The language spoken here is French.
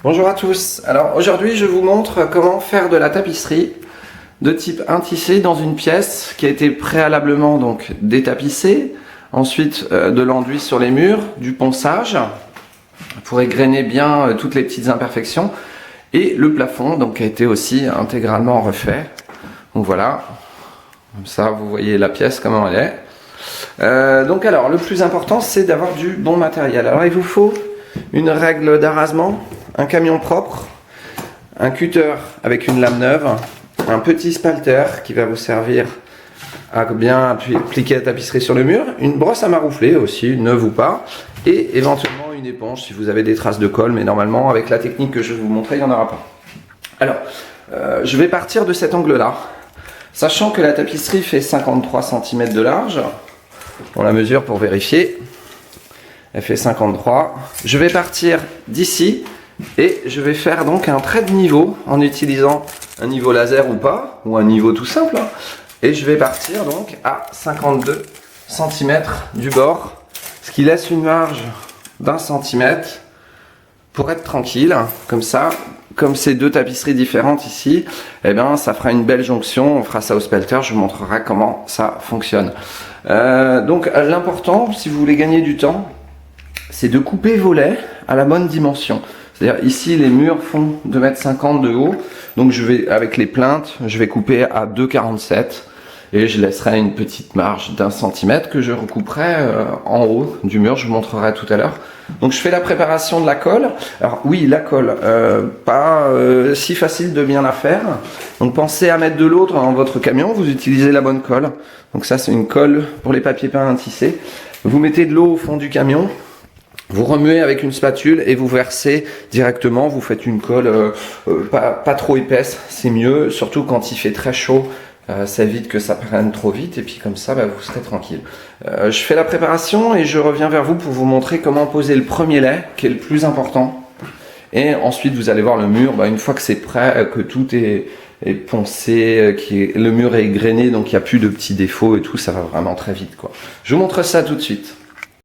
Bonjour à tous. Alors aujourd'hui je vous montre comment faire de la tapisserie de type intissé dans une pièce qui a été préalablement donc détapissée, ensuite de l'enduit sur les murs, du ponçage pour égrener bien toutes les petites imperfections et le plafond donc qui a été aussi intégralement refait. Donc voilà, comme ça vous voyez la pièce comment elle est. Donc alors le plus important c'est d'avoir du bon matériel. Alors il vous faut une règle d'arasement, un camion propre, un cutter avec une lame neuve, un petit spalter qui va vous servir à bien appliquer la tapisserie sur le mur, une brosse à maroufler aussi, neuve ou pas, et éventuellement une éponge si vous avez des traces de colle, mais normalement avec la technique que je vais vous montrer, il n'y en aura pas. Alors, je vais partir de cet angle-là, sachant que la tapisserie fait 53 cm de large, on la mesure pour vérifier, elle fait 53, je vais partir d'ici, et je vais faire donc un trait de niveau en utilisant un niveau laser ou pas, ou un niveau tout simple. Et je vais partir donc à 52 cm du bord, ce qui laisse une marge d'1 cm pour être tranquille. Comme ça, comme c'est deux tapisseries différentes ici, eh bien ça fera une belle jonction. On fera ça au spelter, je vous montrerai comment ça fonctionne. Donc l'important, si vous voulez gagner du temps, c'est de couper vos laits à la bonne dimension. C'est-à-dire ici les murs font 2,50 m de haut, donc je vais avec les plaintes, je vais couper à 2,47 m et je laisserai une petite marge d'1 cm que je recouperai en haut du mur, je vous montrerai tout à l'heure. Donc je fais la préparation de la colle. Alors oui, la colle, pas si facile de bien la faire. Donc pensez à mettre de l'eau dans votre camion, vous utilisez la bonne colle. Donc ça c'est une colle pour les papiers peints tissés. Vous mettez de l'eau au fond du camion. Vous remuez avec une spatule et vous versez directement, vous faites une colle pas trop épaisse, c'est mieux, surtout quand il fait très chaud, ça évite que ça prenne trop vite et puis comme ça vous serez tranquille. Je fais la préparation et je reviens vers vous pour vous montrer comment poser le premier lait, qui est le plus important. Et ensuite vous allez voir le mur, une fois que c'est prêt, que tout est poncé, le mur est égrené, donc il n'y a plus de petits défauts et tout, ça va vraiment très vite, quoi. Je vous montre ça tout de suite.